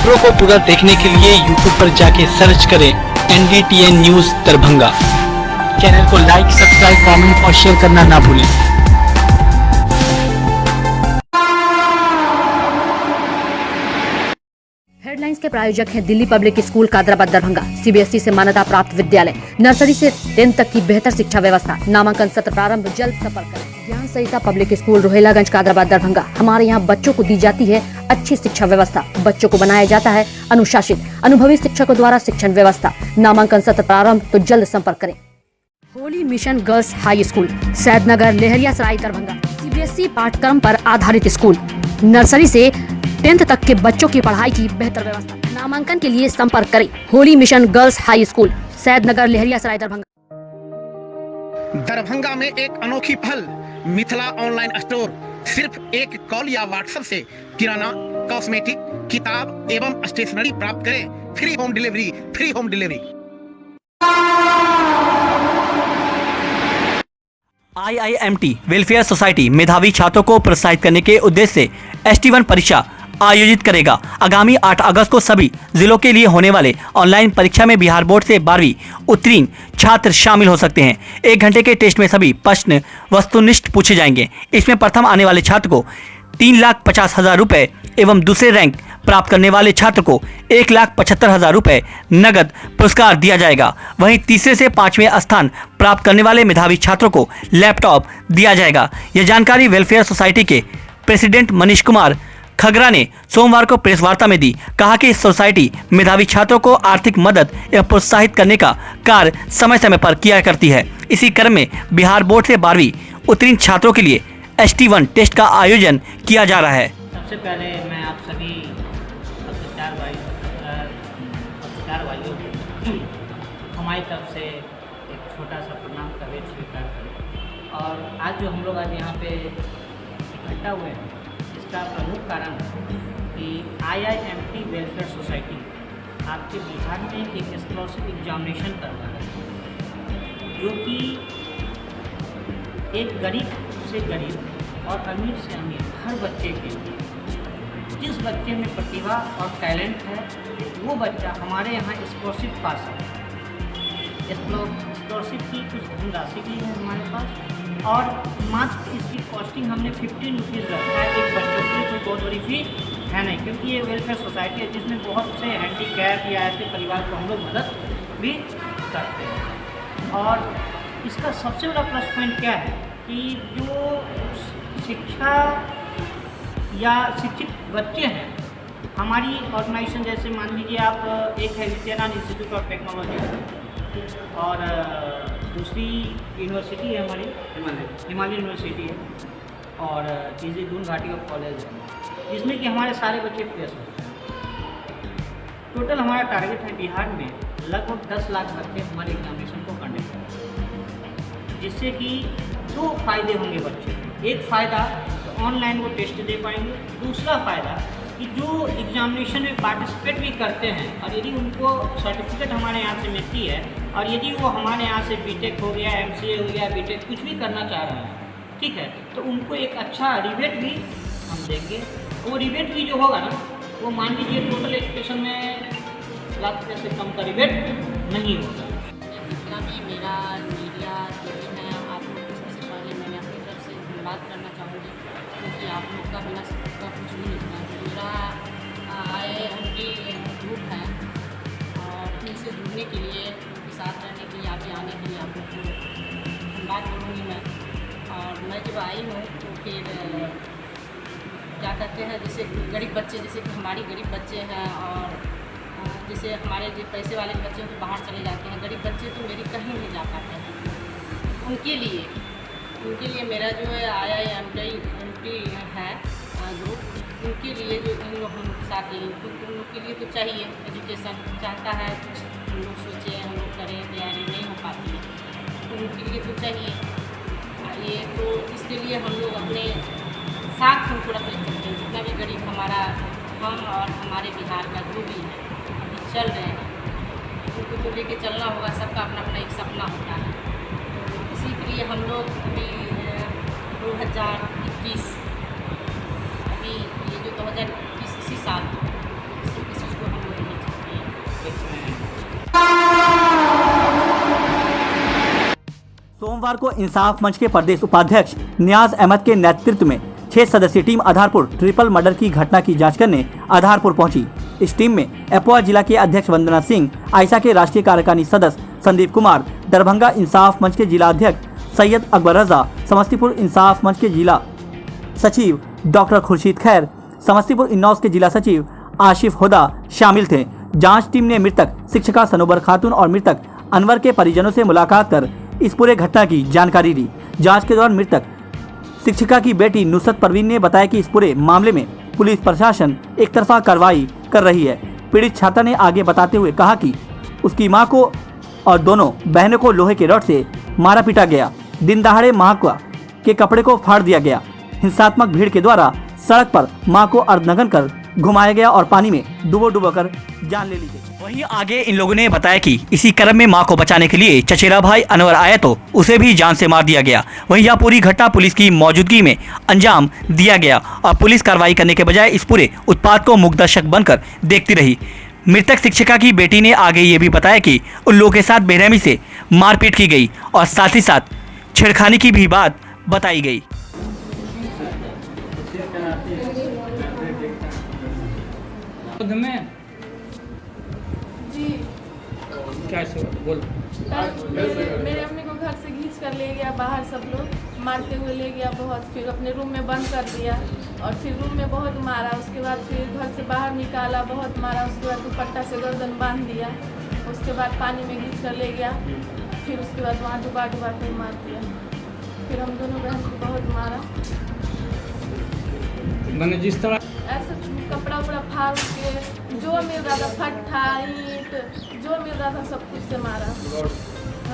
खबरों को पूरा देखने के लिए YouTube पर जाके सर्च करें NDTN न्यूज दरभंगा। चैनल को लाइक, सब्सक्राइब, कमेंट और शेयर करना ना भूलें। हेडलाइंस के प्रायोजक हैं Delhi public school Kadrabad Darbhanga, CBSE से मान्यता प्राप्त विद्यालय, नर्सरी से 10th तक की बेहतर शिक्षा व्यवस्था। नामांकन सत्र प्रारंभ जल्द, संपर्क करें। ज्ञान सहिता पब्लिक स्कूल रोहेलागंज कादराबाद दरभंगा। हमारे यहाँ बच्चों को दी जाती है अच्छी शिक्षा व्यवस्था, बच्चों को बनाया जाता है अनुशासित, अनुभवी शिक्षकों द्वारा शिक्षण व्यवस्था। नामांकन सत्र प्रारंभ, तो जल्द संपर्क करें। Holy mission girls high school, Saidnagar, Laheriasarai, Darbhanga. CBSE पाठ्यक्रम पर आधारित स्कूल, नर्सरी से 10th तक के बच्चों की पढ़ाई की बेहतर व्यवस्था। नामांकन के लिए संपर्क करें। Holy mission girls high school, Saidnagar, Laheriasarai, Darbhanga. Darbhanga में एक अनोखी पहल, मिथिला ऑनलाइन स्टोर। सिर्फ एक कॉल या व्हाट्सएप से किराना, कॉस्मेटिक, किताब एवं स्टेशनरी प्राप्त करें। Free home delivery, free home delivery. IIMT welfare society मेधावी छात्रों को प्रोत्साहित करने के उद्देश्य से ST1 परीक्षा आयोजित करेगा। आगामी 8 अगस्त को सभी जिलों के लिए होने वाले ऑनलाइन परीक्षा में बिहार बोर्ड से 12वीं उत्तीर्ण छात्र शामिल हो सकते हैं। 1 घंटे के टेस्ट में सभी प्रश्न वस्तुनिष्ठ पूछे जाएंगे। इसमें प्रथम आने वाले छात्र को 3,50,000 रुपये एवं दूसरे रैंक प्राप्त करने वाले छात्र को 1,75,000 रुपये नगद पुरस्कार दिया जाएगा। वहीं तीसरे से 5वें स्थान प्राप्त करने वाले मेधावी छात्रों को लैपटॉप दिया जाएगा। यह जानकारी वेलफेयर सोसाइटी के प्रेसिडेंट मनीष कुमार खगरा ने सोमवार को प्रेस वार्ता में दी। कहा कि इस सोसाइटी मेधावी छात्रों को आर्थिक मदद एवं प्रोत्साहित करने का कार्य समय समय पर किया करती है। इसी क्रम में बिहार बोर्ड से 12वीं उत्तीर्ण छात्रों के लिए ST1 टेस्ट का आयोजन किया जा रहा है। सबसे पहले मैं आप सभी पत्रकार भाइयों को हमारी तरफ से एक छोटा सा प्रणाम का वेद स्वीकार करें। और आज जो हम लोग आज यहाँ पे इकट्ठा हुए हैं, इसका प्रमुख कारण कि IIMT वेलफेयर सोसाइटी आपके बिहार में एक स्कॉलरशिप एग्जामिनेशन कर रहा है, जो कि एक गरीब से गरीब और अमीर से अमीर हर बच्चे के लिए, जिस बच्चे में प्रतिभा और टैलेंट है वो बच्चा हमारे यहाँ स्कॉलरशिप पा सकता है। स्कॉलरशिप की कुछ धनराशि भी है हमारे पास, और मात्र इसकी कॉस्टिंग हमने 15 रुपीज़ रखा है एक बच्चों के लिए। कोई बहुत बड़ी फी है नहीं, क्योंकि ये वेलफेयर सोसाइटी है जिसमें बहुत से हैंडीकैप या ऐसे परिवार को हम लोग मदद भी करते हैं। और इसका सबसे बड़ा प्लस पॉइंट क्या है कि जो शिक्षा या शिक्षित बच्चे हैं, हमारी ऑर्गेनाइजेशन जैसे मान लीजिए आप, एक है विद्यानंद इंस्टीट्यूट ऑफ टेक्नोलॉजी और दूसरी यूनिवर्सिटी है हमारी हिमालय यूनिवर्सिटी है, और तीसरी दून घाटी ऑफ कॉलेज है, जिसमें कि हमारे सारे बच्चे प्लेस होते हैं। टोटल हमारा टारगेट है बिहार में लगभग 10 लाख बच्चे हमारे एग्जामिनेशन को कंडक्ट करें, जिससे कि 2 फायदे होंगे बच्चे को। एक फ़ायदा तो ऑनलाइन वो टेस्ट दे पाएंगे, दूसरा फ़ायदा कि जो एग्जामिनेशन में पार्टिसिपेट भी करते हैं और यदि उनको सर्टिफिकेट हमारे यहाँ से मिलती है, और यदि वो हमारे यहाँ से BTech हो गया, MCA हो गया, BTech कुछ भी करना चाह रहे हैं, ठीक है, तो उनको एक अच्छा रिबेट भी हम देंगे। वो रिबेट भी जो होगा ना, वो मान लीजिए टोटल एजुकेशन में लाख रुपये से कम का रिबेट नहीं होगा। जितना भी मेरा मीडिया जो भी है, आप लोग को सबसे पहले मैंने अपनी तरफ से धन्यवाद करना चाहूँगी, क्योंकि आप लोग का बिना सब का कुछ भी नहीं है। मेरा IIMT ग्रुप है, और इनसे जुड़ने के लिए, उनके साथ रहने के लिए, आगे आने के लिए आप लोग को धन्यवाद करूँगी मैं। और मैं जब आई हूँ तो फिर क्या कहते हैं, जैसे गरीब बच्चे, जैसे कि हमारी गरीब बच्चे हैं, और जैसे हमारे जो पैसे वाले बच्चे तो बाहर चले जाते हैं, गरीब बच्चे तो मेरी कहीं नहीं जा पाते हैं। उनके लिए मेरा जो है IIMT है ग्रुप, उनके लिए जो इन लोग हम साथ हैं, उन लोग के लिए तो चाहिए एजुकेशन, चाहता है कुछ हम लोग सोचें, हम लोग करें, तैयारी नहीं हो पाती है, तो उनके लिए तो चाहिए ये। तो इसके लिए हम लोग अपने साथ हमको रख लेते हैं, जितना भी गरीब हमारा, हम और हमारे बिहार का जो भी है अभी चल रहे हैं, उनको तो लेके चलना होगा। सबका अपना अपना एक सपना होता है, तो इसी के लिए हम लोग अभी 2021 अभी ये जो 2021 इसी साल इसी को सोमवार को इंसाफ मंच के प्रदेश उपाध्यक्ष नियाज अहमद के नेतृत्व में 6 सदस्यीय टीम आधारपुर ट्रिपल मर्डर की घटना की जांच करने आधारपुर पहुंची। इस टीम में एपोआ जिला के अध्यक्ष वंदना सिंह, आयशा के राष्ट्रीय कार्यकारिणी सदस्य संदीप कुमार, दरभंगा इंसाफ मंच के जिला अध्यक्ष सैयद अकबर रजा, समस्तीपुर इंसाफ मंच के जिला सचिव डॉक्टर खुर्शीद खैर, समस्तीपुर इन्नौस के जिला सचिव आशिफ हुदा शामिल थे। जांच टीम ने मृतक शिक्षिका सनोबर खातून और मृतक अनवर के परिजनों से मुलाकात कर इस पूरे घटना की जानकारी दी। जांच के दौरान मृतक शिक्षिका की बेटी नुसरत परवीन ने बताया कि इस पूरे मामले में पुलिस प्रशासन एक तरफा कार्रवाई कर रही है। पीड़ित छात्रा ने आगे बताते हुए कहा कि उसकी मां को और दोनों बहनों को लोहे के रॉड से मारा पीटा गया। दिन दहाड़े मां के कपड़े को फाड़ दिया गया। हिंसात्मक भीड़ के द्वारा सड़क पर मां को अर्धनग्न कर घुमाया गया और पानी में डुबो कर जान ले ली गई। वहीं आगे इन लोगों ने बताया कि इसी क्रम में मां को बचाने के लिए चचेरा भाई अनवर आया तो उसे भी जान से मार दिया गया। वहीं यह पूरी घटना पुलिस की मौजूदगी में अंजाम दिया गया और पुलिस कार्रवाई करने के बजाय इस पूरे उत्पात को मूकदर्शक बनकर देखती रही। मृतक शिक्षिका की बेटी ने आगे ये भी बताया कि उन लोगों के साथ बेरहमी से मारपीट की गई और साथ ही साथ छेड़खानी की भी बात बताई गई। में जी कैसे बोलो। मेरे अम्मी को घर से खींच कर ले गया बाहर, सब लोग मारते हुए ले गया बहुत, फिर अपने रूम में बंद कर दिया और फिर रूम में बहुत मारा। उसके बाद फिर घर से बाहर निकाला, बहुत मारा। उसके बाद दुपट्टा से गर्दन बांध दिया। उसके बाद पानी में खींच कर ले गया। फिर उसके बाद वहाँ डुबा कर मार दिया। फिर हम दोनों बहन को बहुत मारा। मैंने जिस तरह ऐसा कपड़ा उपड़ा फाड़ के जो मिल रहा था, फट्ठा ईंट जो मिल रहा था सब कुछ से मारा,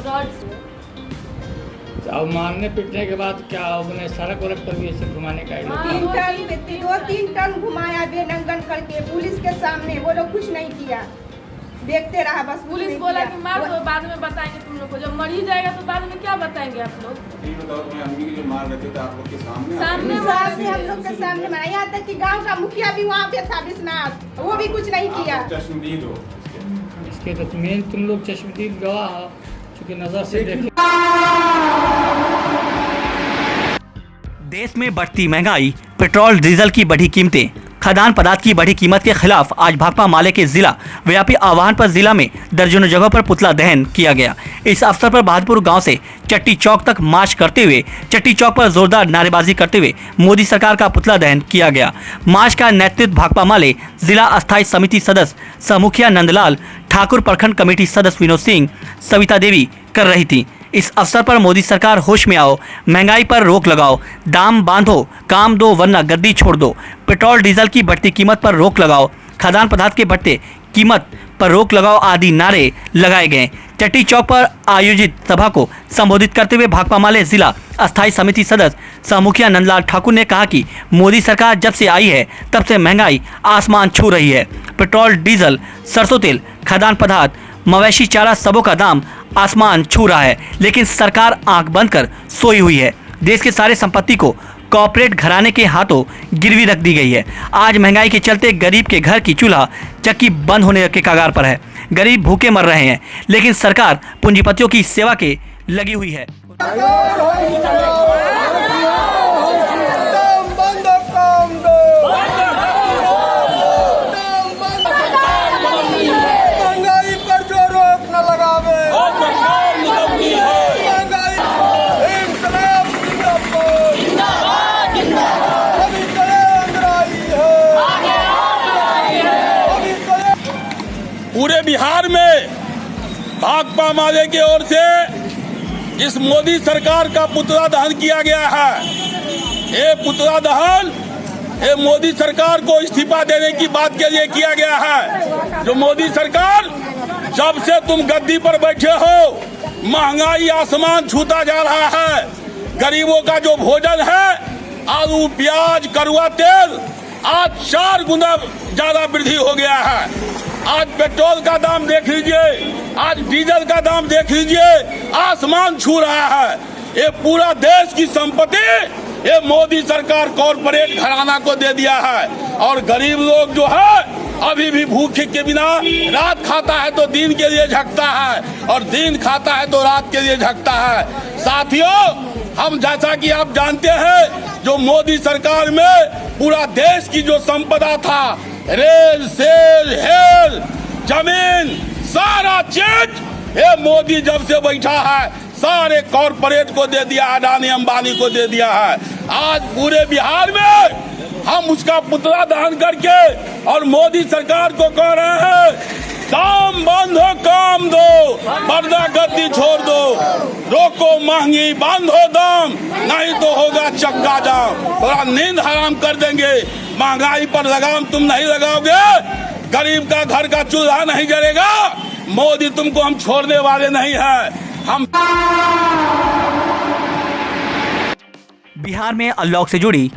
रॉड से। अब मारने पीटने के बाद क्या उन्हें सड़क वड़क पर भी ऐसे घुमाने का हाँ, 2-3 टन घुमाया बेनंगन करके पुलिस के सामने। वो लोग कुछ नहीं किया, देखते रहा बस। पुलिस बोला कि मार दो, बाद में बताएंगे तुम लोग को। जब मर ही जाएगा तो बाद में क्या बताएंगे आप लोग। अम्मी की जो मार रहे थे आप लोग के सामने सामने हम लोग के सामने मारा। यहाँ तक कि गांव का मुखिया भी वहाँ पे था, विश्वनाथ, वो भी कुछ नहीं किया। चश्मदीद हो इसके तो मेन तुम लोग चश्मदीद गवाह हो, चूँकि नजर से देखे। देश में बढ़ती महंगाई, पेट्रोल डीजल की बढ़ी कीमतें, खाद्यान्न पदार्थ की बढ़ी कीमत के खिलाफ आज भाकपा माले के जिला व्यापी आह्वान पर जिला में दर्जनों जगहों पर पुतला दहन किया गया। इस अवसर पर बहादुरपुर गांव से चट्टी चौक तक मार्च करते हुए चट्टी चौक पर जोरदार नारेबाजी करते हुए मोदी सरकार का पुतला दहन किया गया। मार्च का नेतृत्व भाकपा माले जिला अस्थायी समिति सदस्य समुखिया नंदलाल ठाकुर, प्रखंड कमेटी सदस्य विनोद सिंह, सविता देवी कर रही थी। इस अवसर पर मोदी सरकार होश में आओ, महंगाई पर रोक लगाओ, दाम बांधो, काम दो वरना गद्दी छोड़ दो, पेट्रोल डीजल की बढ़ती कीमत पर रोक लगाओ, खाद्यान्न पदार्थ के बढ़ते कीमत पर रोक लगाओ आदि नारे लगाए गए। चट्टी चौक पर आयोजित सभा को संबोधित करते हुए भाकपा माले जिला अस्थायी समिति सदस्य सहमुखिया नंदलाल ठाकुर ने कहा कि मोदी सरकार जब से आई है तब से महंगाई आसमान छू रही है। पेट्रोल डीजल, सरसों तेल, खाद्यान्न पदार्थ, मवेशी चारा सबों का दाम आसमान छू रहा है, लेकिन सरकार आंख बंद कर सोई हुई है। देश के सारे संपत्ति को कॉर्पोरेट घराने के हाथों गिरवी रख दी गई है। आज महंगाई के चलते गरीब के घर की चूल्हा चक्की बंद होने के कगार पर है। गरीब भूखे मर रहे हैं, लेकिन सरकार पूंजीपतियों की सेवा के लगी हुई है। पूरे बिहार में भाकपा माले की ओर से इस मोदी सरकार का पुतला दहन किया गया है। ये पुतला दहन ये मोदी सरकार को इस्तीफा देने की बात के लिए किया गया है। जो मोदी सरकार, जब से तुम गद्दी पर बैठे हो, महंगाई आसमान छूता जा रहा है। गरीबों का जो भोजन है, आलू, प्याज, कड़वा तेल, आज 4 गुना ज्यादा वृद्धि हो गया है। आज पेट्रोल का दाम देख लीजिए, आज डीजल का दाम देख लीजिए, आसमान छू रहा है। ये पूरा देश की संपत्ति ये मोदी सरकार कॉर्पोरेट घराना को दे दिया है और गरीब लोग जो है अभी भी भूखे के बिना रात खाता है तो दिन के लिए झकता है और दिन खाता है तो रात के लिए झकता है। साथियों, हम जैसा कि आप जानते हैं, जो मोदी सरकार में पूरा देश की जो संपदा था, रेल, सेल, हेल, जमीन, सारा चीज ये मोदी जब से बैठा है सारे कॉरपोरेट को दे दिया, अडानी अंबानी को दे दिया है। आज पूरे बिहार में हम उसका पुतला दहन करके और मोदी सरकार को कह रहे हैं, काम बंद हो, काम दो, पर्दा गद्दी छोड़ दो, रोको महंगी, बंद हो दाम, नहीं तो होगा चक्का जाम। थोड़ा नींद हराम कर देंगे, महंगाई पर लगाम तुम नहीं लगाओगे, गरीब का घर का चूल्हा नहीं जलेगा। मोदी तुमको हम छोड़ने वाले नहीं है। हम बिहार में अनलॉक से जुड़ी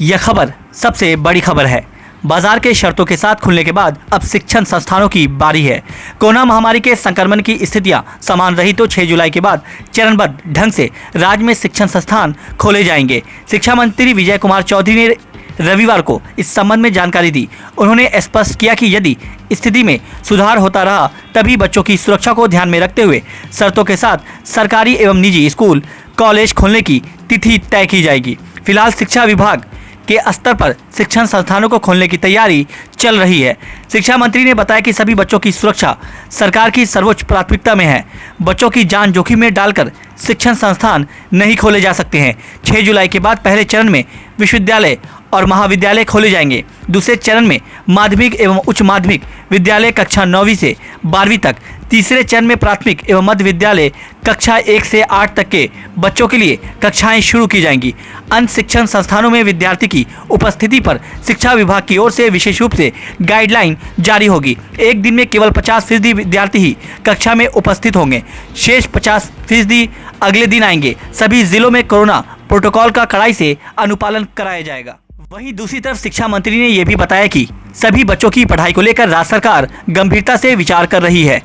यह खबर सबसे बड़ी खबर है। बाजार के शर्तों के साथ खुलने के बाद अब शिक्षण संस्थानों की बारी है। कोरोना महामारी के संक्रमण की स्थितियां समान रही तो 6 जुलाई के बाद चरणबद्ध ढंग से राज्य में शिक्षण संस्थान खोले जाएंगे। शिक्षा मंत्री विजय कुमार चौधरी ने रविवार को इस संबंध में जानकारी दी। उन्होंने स्पष्ट किया कि यदि स्थिति में सुधार होता रहा तभी बच्चों की सुरक्षा को ध्यान में रखते हुए शर्तों के साथ सरकारी एवं निजी स्कूल कॉलेज खोलने की तिथि तय की जाएगी। फिलहाल शिक्षा विभाग के स्तर पर शिक्षण संस्थानों को खोलने की तैयारी चल रही है। शिक्षा मंत्री ने बताया कि सभी बच्चों की सुरक्षा सरकार की सर्वोच्च प्राथमिकता में है। बच्चों की जान जोखिम में डालकर शिक्षण संस्थान नहीं खोले जा सकते हैं। 6 जुलाई के बाद पहले चरण में विश्वविद्यालय और महाविद्यालय खोले जाएंगे। दूसरे चरण में माध्यमिक एवं उच्च माध्यमिक विद्यालय कक्षा 9वीं से 12वीं तक। तीसरे चरण में प्राथमिक एवं मध्य विद्यालय कक्षा 1 से 8 तक के बच्चों के लिए कक्षाएं शुरू की जाएंगी। अन्य शिक्षण संस्थानों में विद्यार्थी की उपस्थिति पर शिक्षा विभाग की ओर से विशेष रूप से गाइडलाइन जारी होगी। एक दिन में केवल 50% विद्यार्थी ही कक्षा में उपस्थित होंगे। शेष 50% अगले दिन आएंगे। सभी जिलों में कोरोना प्रोटोकॉल का कड़ाई से अनुपालन कराया जाएगा। वहीं दूसरी तरफ शिक्षा मंत्री ने यह भी बताया कि सभी बच्चों की पढ़ाई को लेकर राज्य सरकार गंभीरता से विचार कर रही है।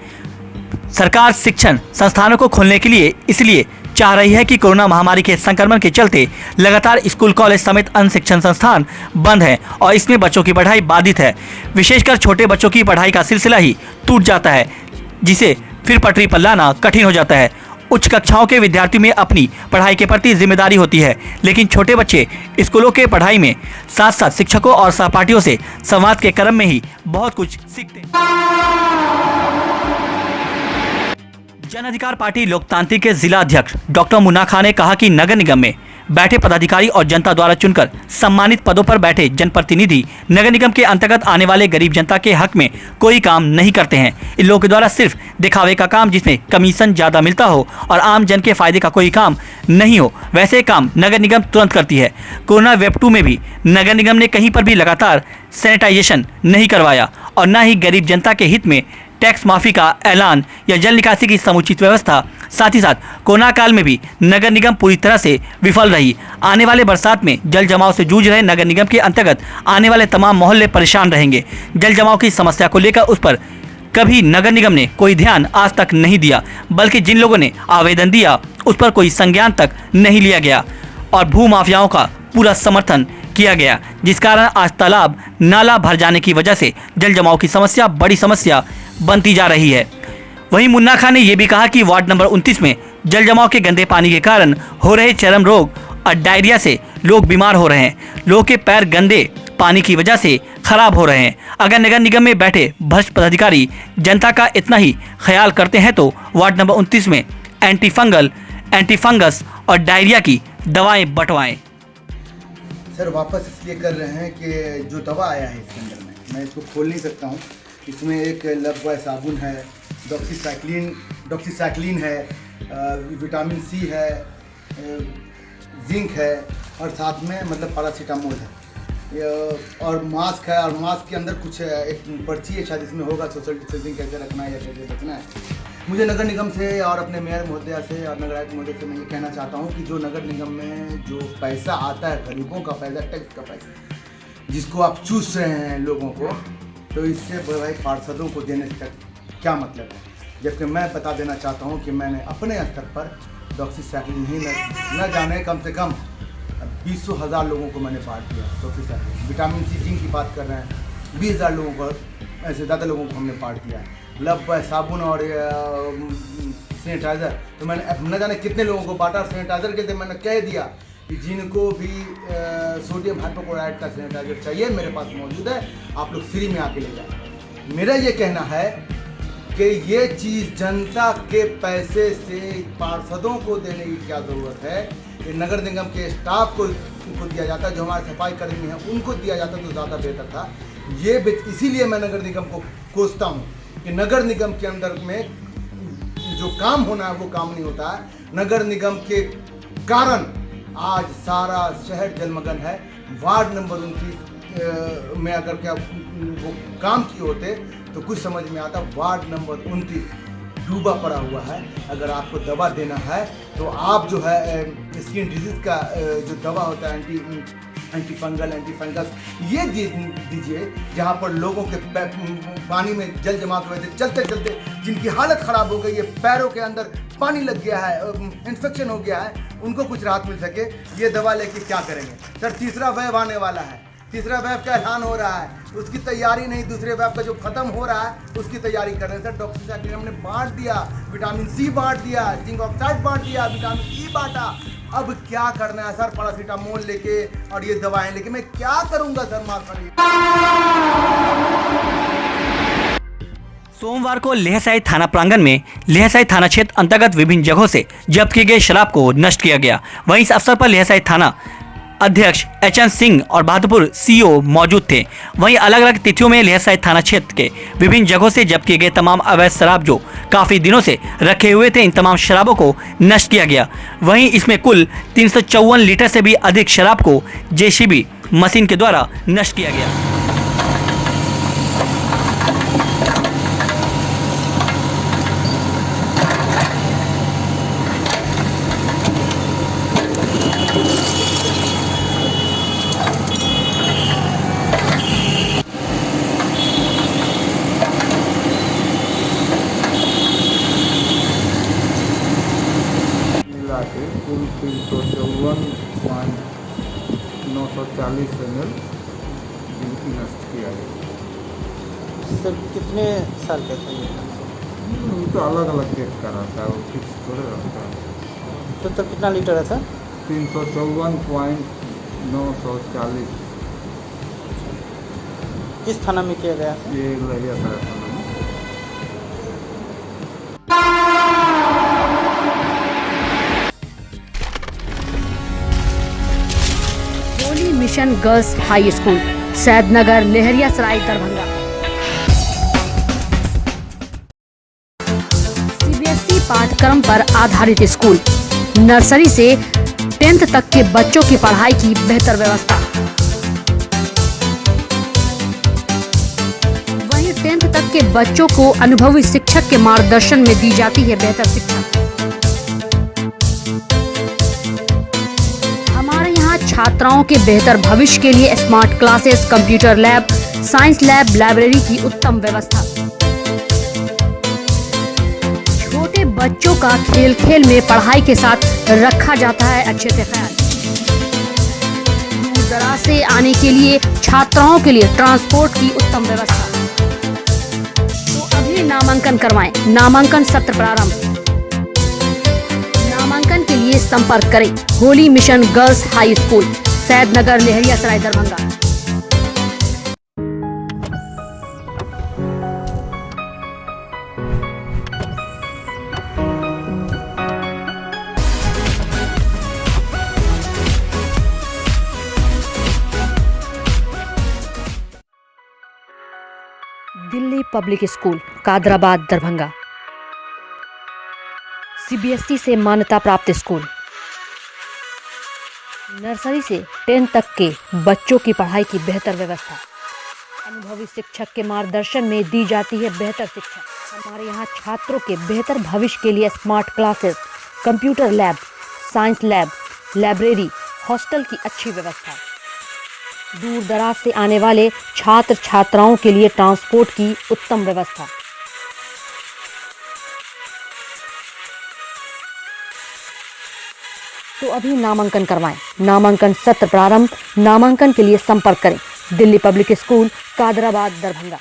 सरकार शिक्षण संस्थानों को खोलने के लिए इसलिए चाह रही है कि कोरोना महामारी के संक्रमण के चलते लगातार स्कूल कॉलेज समेत अन्य शिक्षण संस्थान बंद हैं और इसमें बच्चों की पढ़ाई बाधित है। विशेषकर छोटे बच्चों की पढ़ाई का सिलसिला ही टूट जाता है, जिसे फिर पटरी पर लाना कठिन हो जाता है। उच्च कक्षाओं के विद्यार्थियों में अपनी पढ़ाई के प्रति जिम्मेदारी होती है, लेकिन छोटे बच्चे स्कूलों के पढ़ाई में साथ साथ शिक्षकों और सहपाठियों से संवाद के क्रम में ही बहुत कुछ सीखते हैं। जन अधिकार पार्टी लोकतांत्रिक के जिला अध्यक्ष डॉक्टर मुन्ना खान ने कहा कि नगर निगम में बैठे पदाधिकारी और जनता द्वारा चुनकर सम्मानित पदों पर बैठे जनप्रतिनिधि नगर निगम के अंतर्गत आने वाले गरीब जनता के हक में कोई काम नहीं करते हैं। इन लोगों के द्वारा सिर्फ दिखावे का काम, जिसमें कमीशन ज्यादा मिलता हो और आम जन के फायदे का कोई काम नहीं हो, वैसे काम नगर निगम तुरंत करती है। कोरोना वेव 2 में भी नगर निगम ने कहीं पर भी लगातार सैनिटाइजेशन नहीं करवाया और न ही गरीब जनता के हित में टैक्स माफी का ऐलान या जल निकासी की समुचित व्यवस्था। साथ ही साथ कोरोना काल में भी नगर निगम पूरी तरह से विफल रही। आने वाले बरसात में जल जमाव से जूझ रहे नगर निगम के अंतर्गत आने वाले तमाम मोहल्ले परेशान रहेंगे। जल जमाव की समस्या को लेकर उस पर कभी नगर निगम ने कोई ध्यान आज तक नहीं दिया, बल्कि जिन लोगों ने आवेदन दिया उस पर कोई संज्ञान तक नहीं लिया गया और भू माफियाओं का पूरा समर्थन किया गया, जिस कारण आज तालाब नाला भर जाने की वजह से जल जमाव की समस्या बड़ी समस्या बनती जा रही है। वहीं मुन्ना खान ने यह भी कहा कि वार्ड नंबर 29 में जल जमाव के गंदे पानी के कारण हो रहे चर्म रोग और डायरिया से लोग बीमार हो रहे हैं। लोगों के पैर गंदे पानी की वजह से खराब हो रहे हैं। अगर नगर निगम में बैठे भ्रष्ट पदाधिकारी जनता का इतना ही ख्याल करते हैं तो वार्ड नंबर 29 में एंटी फंगस और डायरिया की दवाएं बंटवाएं। सर वापस इसलिए कर रहे हैं कि जो दवा आया है इसके अंदर में मैं इसको खोल नहीं सकता हूँ। इसमें एक लव बॉय साबुन है, डॉक्सीसाइक्लिन है, विटामिन सी है, जिंक है और साथ में मतलब पैरासीटामोल है और मास्क है। और मास्क के अंदर कुछ एक पर्ची है, शायद इसमें होगा सोशल डिस्टेंसिंग कैसे रखना है या कैसे रखना है। मुझे नगर निगम से और अपने मेयर महोदया से और नगर आयुक्त महोदय से मैं ये कहना चाहता हूँ कि जो नगर निगम में जो पैसा आता है, गरीबों का पैसा, टैक्स का पैसा, जिसको आप चूस रहे हैं लोगों को, तो इससे भाई पार्षदों को देने का क्या मतलब है। जबकि मैं बता देना चाहता हूँ कि मैंने अपने स्तर पर डॉक्सीसाइक्लिन ही न जाने कम से कम 20,000 लोगों को मैंने बांट दिया। डॉक्सीसाइक्लिन, विटामिन सी, जिंक की बात कर रहे हैं, 20,000 लोगों को, ऐसे ज़्यादा लोगों को हमने पार्ट किया है। लब साबुन और सैनिटाइज़र तो मैंने न जाने कितने लोगों को बांटा। सैनिटाइज़र के लिए मैंने कह दिया कि जिनको भी सोडियम हाइपोक्लोराइड का सैनिटाइज़र चाहिए मेरे पास मौजूद है, आप लोग फ्री में आके ले जाएं। मेरा ये कहना है कि ये चीज़ जनता के पैसे से पार्षदों को देने की क्या ज़रूरत है। ये नगर निगम के स्टाफ को दिया जाता, जो हमारे सफाई कर्मी हैं उनको दिया जाता तो ज़्यादा बेहतर था। ये इसीलिए मैं नगर निगम को कोसता हूँ कि नगर निगम के अंदर में जो काम होना है वो काम नहीं होता है। नगर निगम के कारण आज सारा शहर जलमग्न है। वार्ड नंबर 29 में अगर क्या वो काम किए होते तो कुछ समझ में आता। वार्ड नंबर 29 डूबा पड़ा हुआ है। अगर आपको दवा देना है तो आप जो है स्किन डिजीज़ का जो दवा होता है एंटी फंगल एंटी फंगस ये दीजिए, जहाँ पर लोगों के पानी में जल जमाव की वजह से चलते चलते जिनकी हालत ख़राब हो गई है, पैरों के अंदर पानी लग गया है, इन्फेक्शन हो गया है, उनको कुछ राहत मिल सके। ये दवा लेके क्या करेंगे सर? तीसरा वेव आने वाला है, तीसरा वेव का ऐलान हो रहा है, उसकी तैयारी नहीं, दूसरे वेव का जो खत्म हो रहा है उसकी तैयारी कर रहे हैं सर। डॉक्टर हमने बांट दिया, विटामिन सी बांट दिया, जिंक ऑक्साइड बांट दिया, विटामिन ई बांटा। अब क्या करना है सर? पैरासीटामोल लेके और ये दवाएं लेके मैं क्या करूंगा सर? माफ करिए। सोमवार को लेहसाई थाना प्रांगण में लेहसाई थाना क्षेत्र अंतर्गत विभिन्न जगहों से जब्त किए गए शराब को नष्ट किया गया। वहीं इस अवसर पर लेहसाई थाना अध्यक्ष एचएन सिंह और बहादुरपुर सीओ मौजूद थे। वहीं अलग अलग तिथियों में लेहसाई थाना क्षेत्र के विभिन्न जगहों से जब्त किए गए तमाम अवैध शराब जो काफी दिनों से रखे हुए थे, इन तमाम शराबों को नष्ट किया गया। वहीं इसमें कुल 354 लीटर से भी अधिक शराब को जेसीबी मशीन के द्वारा नष्ट किया गया। कुल 354.940 ml नष्ट किया गया। सर कितने साल का था ये? तो अलग अलग डेट का रहता है, वो फिक्स थोड़े रहता है। तो कितना लीटर है सर? 354.940। किस थाना में किया गया? ये लहिया थाना में। Holi mission girls high school Saidnagar Laheriasarai Darbhanga. CBSE पाठ्यक्रम पर आधारित स्कूल, नर्सरी से 10th तक के बच्चों की पढ़ाई की बेहतर व्यवस्था। वहीं 10th तक के बच्चों को अनुभवी शिक्षक के मार्गदर्शन में दी जाती है बेहतर शिक्षा। हमारे यहाँ छात्राओं के बेहतर भविष्य के लिए smart classes, computer lab, science lab, library की उत्तम व्यवस्था। छोटे बच्चों का खेल खेल में पढ़ाई के साथ रखा जाता है अच्छे से ख्याल। दूर दराज से आने के लिए छात्राओं के लिए ट्रांसपोर्ट की उत्तम व्यवस्था। तो अभी नामांकन करवाएं। नामांकन सत्र प्रारंभ। नामांकन के लिए संपर्क करें holy mission girls high school, Saidnagar, Laheriasarai, Darbhanga. Delhi public school, Kadrabad, Darbhanga. CBSE से मान्यता प्राप्त स्कूल, नर्सरी से 10th तक के बच्चों की पढ़ाई की बेहतर व्यवस्था। अनुभवी शिक्षक के मार्गदर्शन में दी जाती है बेहतर शिक्षा। हमारे यहाँ छात्रों के बेहतर भविष्य के लिए smart classes, computer lab, science lab, library, hostel की अच्छी व्यवस्था। दूर दराज से आने वाले छात्र छात्राओं के लिए ट्रांसपोर्ट की उत्तम व्यवस्था। तो अभी नामांकन करवाएं। नामांकन सत्र प्रारंभ। नामांकन के लिए संपर्क करें दिल्ली पब्लिक स्कूल कादराबाद दरभंगा।